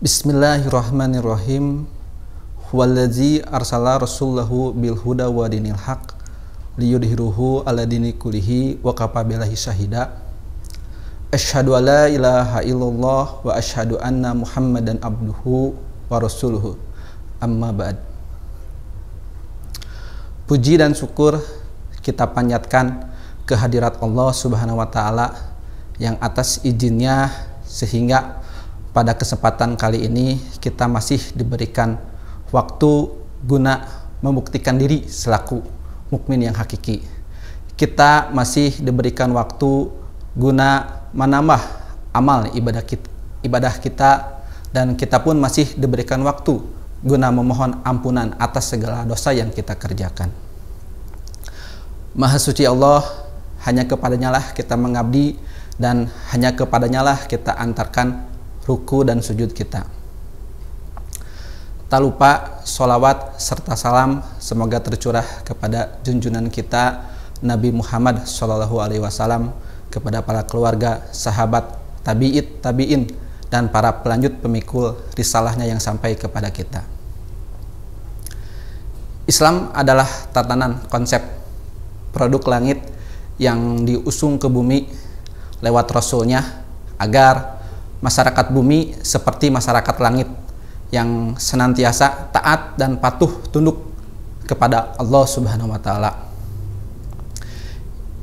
Bismillahirrahmanirrahim. Huwallazi arsala rasulahu bil huda wa dinil haq liyudhiruhu ala dini kullihi wa kafa billahi syahida. Asyhadu an la ilaha illallah wa asyhadu anna Muhammadan abduhu wa rasuluhu. Amma ba'd. Puji dan syukur kita panjatkan kehadirat Allah Subhanahu wa taala yang atas izinnya sehingga pada kesempatan kali ini kita masih diberikan waktu guna membuktikan diri selaku mukmin yang hakiki. Kita masih diberikan waktu guna menambah amal ibadah kita, dan kita pun masih diberikan waktu guna memohon ampunan atas segala dosa yang kita kerjakan. Maha suci Allah, hanya kepadanya lah kita mengabdi dan hanya kepadanya lah kita antarkan ruku dan sujud kita. Tak lupa sholawat serta salam semoga tercurah kepada junjungan kita Nabi Muhammad SAW, kepada para keluarga, sahabat, tabi'in dan para pelanjut pemikul risalahnya yang sampai kepada kita. Islam adalah tatanan konsep produk langit yang diusung ke bumi lewat Rasulnya agar masyarakat bumi seperti masyarakat langit yang senantiasa taat dan patuh tunduk kepada Allah Subhanahu wa taala.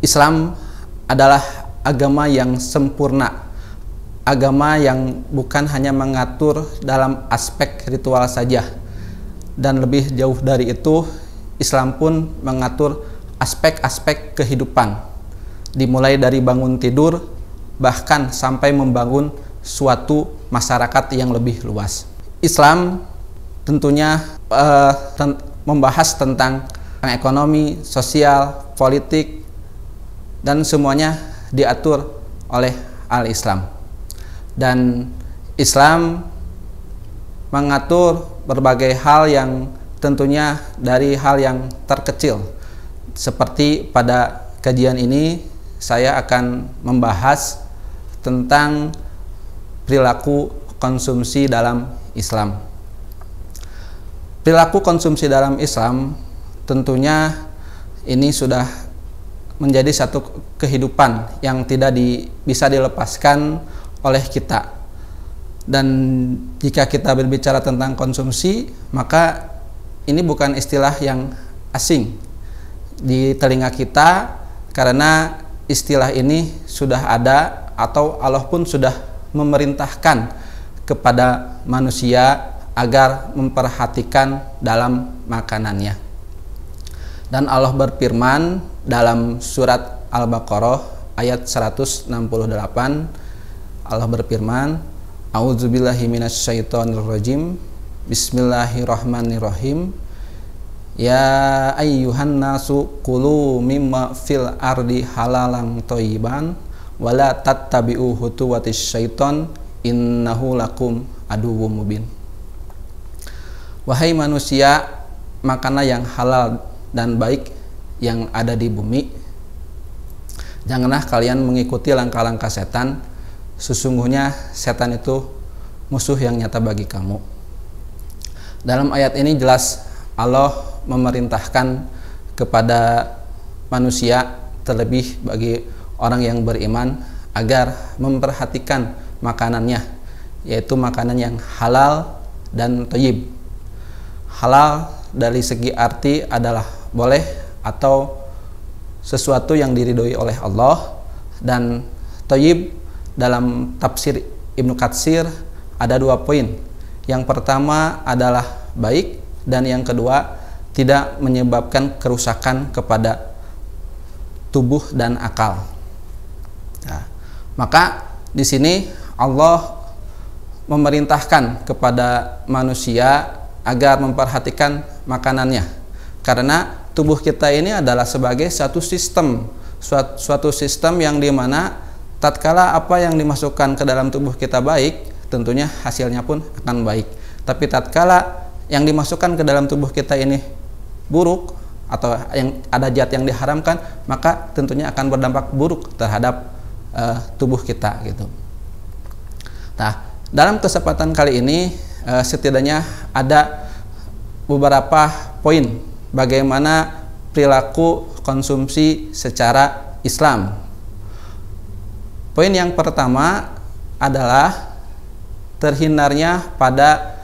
Islam adalah agama yang sempurna, agama yang bukan hanya mengatur dalam aspek ritual saja, dan lebih jauh dari itu, Islam pun mengatur aspek-aspek kehidupan, dimulai dari bangun tidur bahkan sampai membangun suatu masyarakat yang lebih luas. Islam tentunya membahas tentang ekonomi, sosial, politik, dan semuanya diatur oleh Al-Islam. Dan Islam mengatur berbagai hal yang tentunya dari hal yang terkecil. Seperti pada kajian ini saya akan membahas tentang perilaku konsumsi dalam Islam. Perilaku konsumsi dalam Islam tentunya ini sudah menjadi satu kehidupan yang tidak bisa dilepaskan oleh kita. Dan jika kita berbicara tentang konsumsi, maka ini bukan istilah yang asing di telinga kita, karena istilah ini sudah ada atau Allah pun sudah memerintahkan kepada manusia agar memperhatikan dalam makanannya. Dan Allah berfirman dalam surat Al-Baqarah ayat 168, Allah berfirman, A'udzubillahi minasyaitonirrajim, Bismillahirrahmanirrahim, Ya ayyuhan nasu kulu mimma fil ardi halalan thayyiban wala tattabi'u khutuwatis syaiton innahu lakum aduwwum mubin. Wahai manusia, makanlah yang halal dan baik yang ada di bumi. Janganlah kalian mengikuti langkah-langkah setan. Sesungguhnya setan itu musuh yang nyata bagi kamu. Dalam ayat ini jelas Allah memerintahkan kepada manusia, terlebih bagi orang yang beriman, agar memperhatikan makanannya, yaitu makanan yang halal dan thayyib. Halal dari segi arti adalah boleh atau sesuatu yang diridhoi oleh Allah, dan thayyib dalam tafsir Ibnu Katsir ada 2 poin. Yang pertama adalah baik, dan yang kedua tidak menyebabkan kerusakan kepada tubuh dan akal. Nah, maka di sini Allah memerintahkan kepada manusia agar memperhatikan makanannya, karena tubuh kita ini adalah sebagai suatu sistem yang dimana tatkala apa yang dimasukkan ke dalam tubuh kita baik, tentunya hasilnya pun akan baik. Tapi tatkala yang dimasukkan ke dalam tubuh kita ini buruk atau yang ada zat yang diharamkan, maka tentunya akan berdampak buruk terhadap tubuh kita gitu. Nah, Dalam kesempatan kali ini setidaknya ada beberapa poin bagaimana perilaku konsumsi secara Islam. Poin yang pertama adalah terhindarnya pada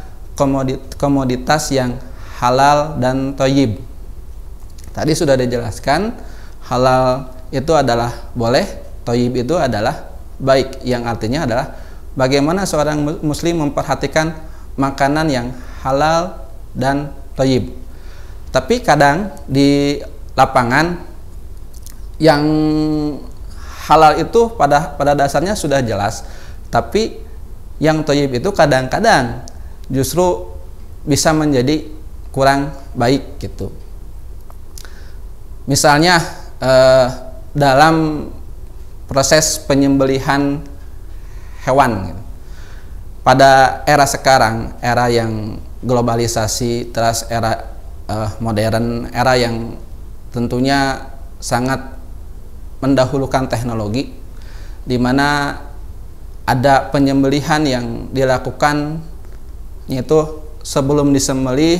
komoditas yang halal dan thayyib. Tadi sudah dijelaskan, halal itu adalah boleh, thayyib itu adalah baik, yang artinya adalah bagaimana seorang muslim memperhatikan makanan yang halal dan thayyib. Tapi kadang di lapangan yang halal itu pada dasarnya sudah jelas, tapi yang thayyib itu kadang-kadang justru bisa menjadi kurang baik gitu. Misalnya dalam proses penyembelihan hewan gitu. Pada era sekarang, era yang globalisasi, terus era modern, era yang tentunya sangat mendahulukan teknologi, di mana ada penyembelihan yang dilakukan yaitu sebelum disembelih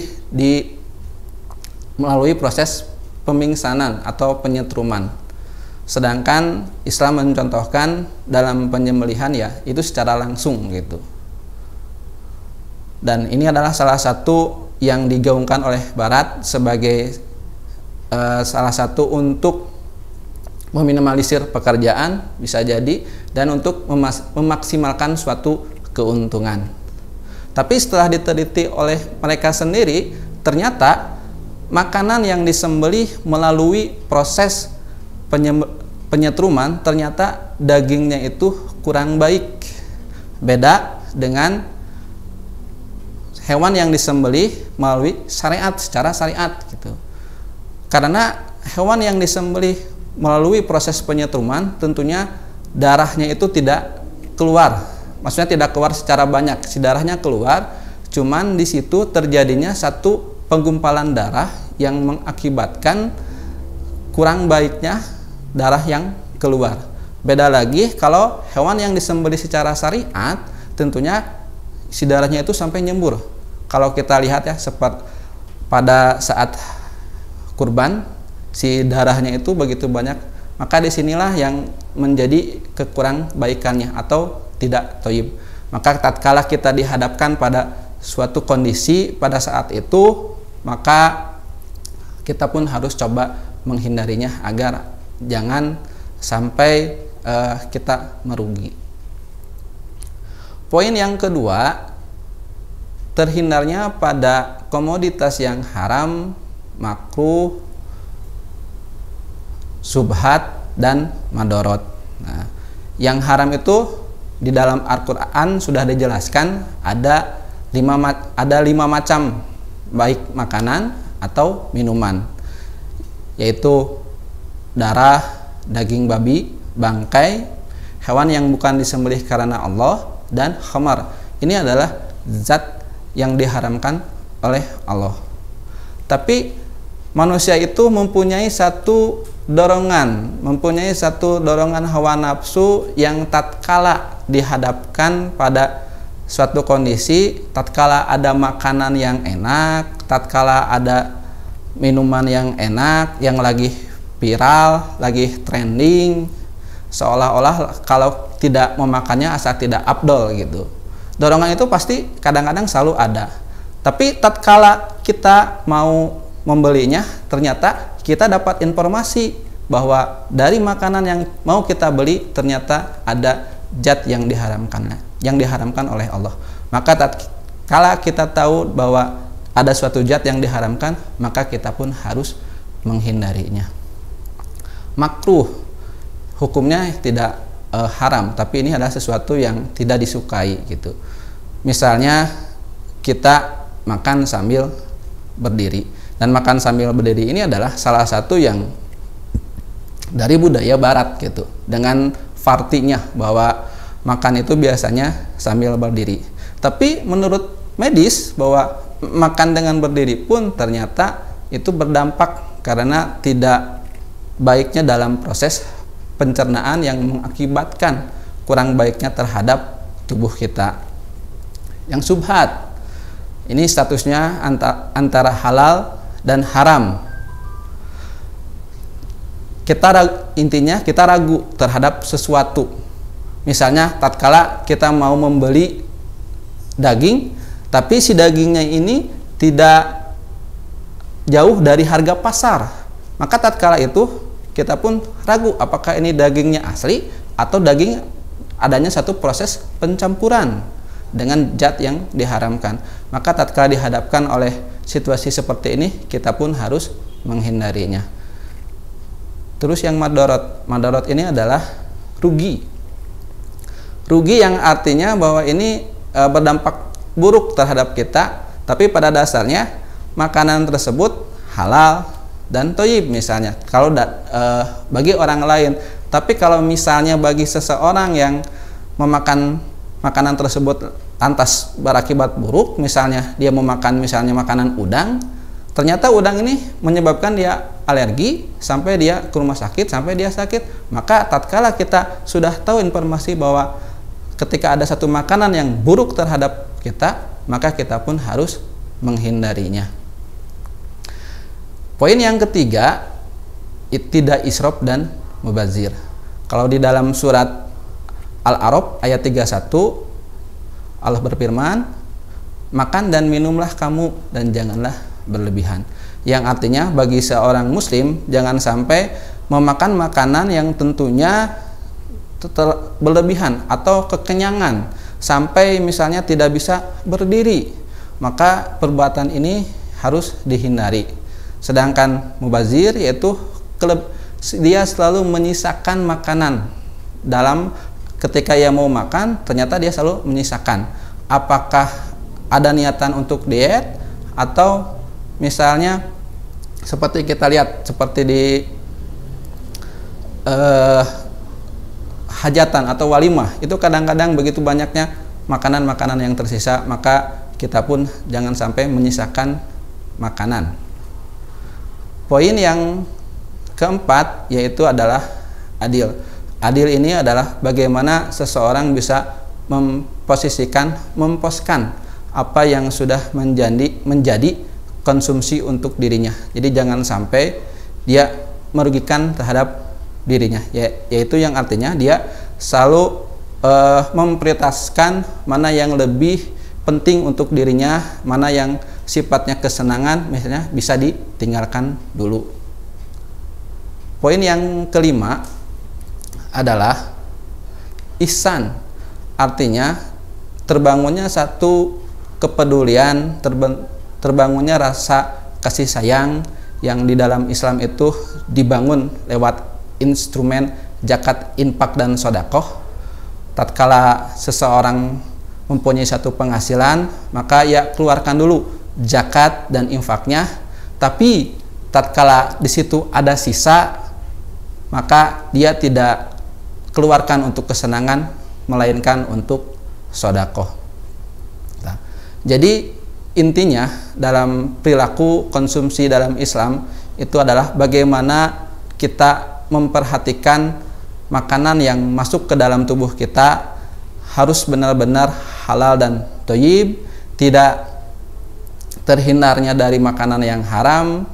melalui proses pemingsanan atau penyetruman. Sedangkan Islam mencontohkan dalam penyembelihan ya itu secara langsung gitu. Dan ini adalah salah satu yang digaungkan oleh Barat sebagai salah satu untuk meminimalisir pekerjaan bisa jadi, dan untuk memaksimalkan suatu keuntungan. Tapi setelah diteliti oleh mereka sendiri, ternyata makanan yang disembelih melalui proses penyetruman ternyata dagingnya itu kurang baik, beda dengan hewan yang disembelih melalui syariat, secara syariat gitu. Karena hewan yang disembelih melalui proses penyetruman tentunya darahnya itu tidak keluar, maksudnya tidak keluar secara banyak, si darahnya keluar, cuman di situ terjadinya satu penggumpalan darah yang mengakibatkan kurang baiknya darah yang keluar. Beda lagi kalau hewan yang disembelih secara syariat, tentunya si darahnya itu sampai nyembur. Kalau kita lihat ya, seperti pada saat kurban, si darahnya itu begitu banyak, maka disinilah yang menjadi kekurang baikannya atau tidak thayyib. Maka tatkala kita dihadapkan pada suatu kondisi pada saat itu, maka kita pun harus coba menghindarinya agar jangan sampai kita merugi. Poin yang kedua, terhindarnya pada komoditas yang haram, makruh, subhat, dan madorot. Nah, yang haram itu di dalam Al-Quran sudah dijelaskan ada 5 macam, baik makanan atau minuman, yaitu darah, daging babi, bangkai, hewan yang bukan disembelih karena Allah, dan khamar. Ini adalah zat yang diharamkan oleh Allah. Tapi manusia itu mempunyai satu dorongan hawa nafsu yang tatkala dihadapkan pada suatu kondisi, tatkala ada makanan yang enak, tatkala ada minuman yang enak, yang lagi viral, lagi trending, seolah-olah kalau tidak memakannya asal tidak afdol gitu. Dorongan itu pasti kadang-kadang selalu ada. Tapi tatkala kita mau membelinya, ternyata kita dapat informasi bahwa dari makanan yang mau kita beli ternyata ada zat yang diharamkan oleh Allah. Maka tatkala kita tahu bahwa ada suatu zat yang diharamkan, maka kita pun harus menghindarinya. Makruh hukumnya tidak haram, tapi ini adalah sesuatu yang tidak disukai gitu. Misalnya kita makan sambil berdiri, dan makan sambil berdiri ini adalah salah satu yang dari budaya Barat gitu, dengan fartinya bahwa makan itu biasanya sambil berdiri. Tapi menurut medis bahwa makan dengan berdiri pun ternyata itu berdampak karena tidak baiknya dalam proses pencernaan yang mengakibatkan kurang baiknya terhadap tubuh kita. yang syubhat. Ini statusnya antara halal dan haram. Intinya kita ragu terhadap sesuatu. Misalnya tatkala kita mau membeli daging, tapi si dagingnya ini tidak jauh dari harga pasar. Maka tatkala itu kita pun ragu apakah ini dagingnya asli atau daging adanya satu proses pencampuran dengan zat yang diharamkan. Maka tatkala dihadapkan oleh situasi seperti ini, kita pun harus menghindarinya. Terus yang madorot ini adalah rugi. Rugi yang artinya bahwa ini berdampak buruk terhadap kita, tapi pada dasarnya makanan tersebut halal dan thayyib misalnya kalau bagi orang lain. Tapi kalau misalnya bagi seseorang yang memakan makanan tersebut lantas berakibat buruk, misalnya dia memakan misalnya makanan udang, ternyata udang ini menyebabkan dia alergi sampai dia ke rumah sakit, sampai dia sakit, maka tatkala kita sudah tahu informasi bahwa ketika ada satu makanan yang buruk terhadap kita, maka kita pun harus menghindarinya. Poin yang ketiga, tidak israf dan mubazir. Kalau di dalam surat Al-A'raf ayat 31, Allah berfirman, makan dan minumlah kamu dan janganlah berlebihan. Yang artinya bagi seorang muslim jangan sampai memakan makanan yang tentunya berlebihan atau kekenyangan sampai misalnya tidak bisa berdiri. Maka perbuatan ini harus dihindari. Sedangkan mubazir yaitu dia selalu menyisakan makanan dalam ketika ia mau makan, ternyata dia selalu menyisakan. Apakah ada niatan untuk diet atau misalnya seperti kita lihat seperti di hajatan atau walimah, itu kadang-kadang begitu banyaknya makanan-makanan yang tersisa, maka kita pun jangan sampai menyisakan makanan. Poin yang keempat yaitu adalah adil. Adil ini adalah bagaimana seseorang bisa memposkan apa yang sudah menjadi konsumsi untuk dirinya. Jadi jangan sampai dia merugikan terhadap dirinya, yaitu yang artinya dia selalu memprioritaskan mana yang lebih penting untuk dirinya, mana yang sifatnya kesenangan misalnya bisa ditinggalkan dulu. Poin yang kelima adalah ihsan, artinya terbangunnya satu kepedulian, terbangunnya rasa kasih sayang yang di dalam Islam itu dibangun lewat instrumen zakat, infak, dan sodakoh. Tatkala seseorang mempunyai satu penghasilan, maka ia keluarkan dulu zakat dan infaknya, tapi tatkala di situ ada sisa, maka dia tidak keluarkan untuk kesenangan, melainkan untuk sodakoh. Nah, jadi intinya dalam perilaku konsumsi dalam Islam itu adalah bagaimana kita memperhatikan makanan yang masuk ke dalam tubuh kita harus benar-benar halal dan thayyib, tidak terhindarnya dari makanan yang haram,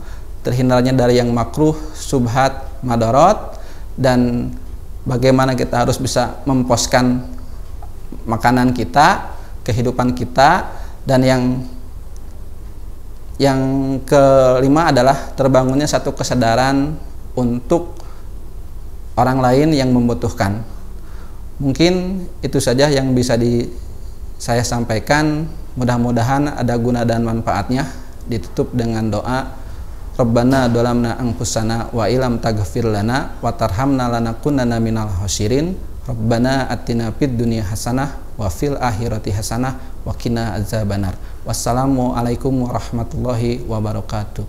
terhindarnya dari yang makruh, syubhat, madorot, dan bagaimana kita harus bisa memposkan makanan kita, kehidupan kita. Dan yang kelima adalah terbangunnya satu kesadaran untuk orang lain yang membutuhkan. Mungkin itu saja yang bisa saya sampaikan. Mudah-mudahan ada guna dan manfaatnya. Ditutup dengan doa, Rabbana dolamna anfusana wa ilam taghfir lana wa tarhamna lanakunanna minal khosirin. Rabbana atina fid dunya hasanah wa fil akhirati hasanah wa qina adzabannar. Wassalamualaikum warahmatullahi wabarakatuh.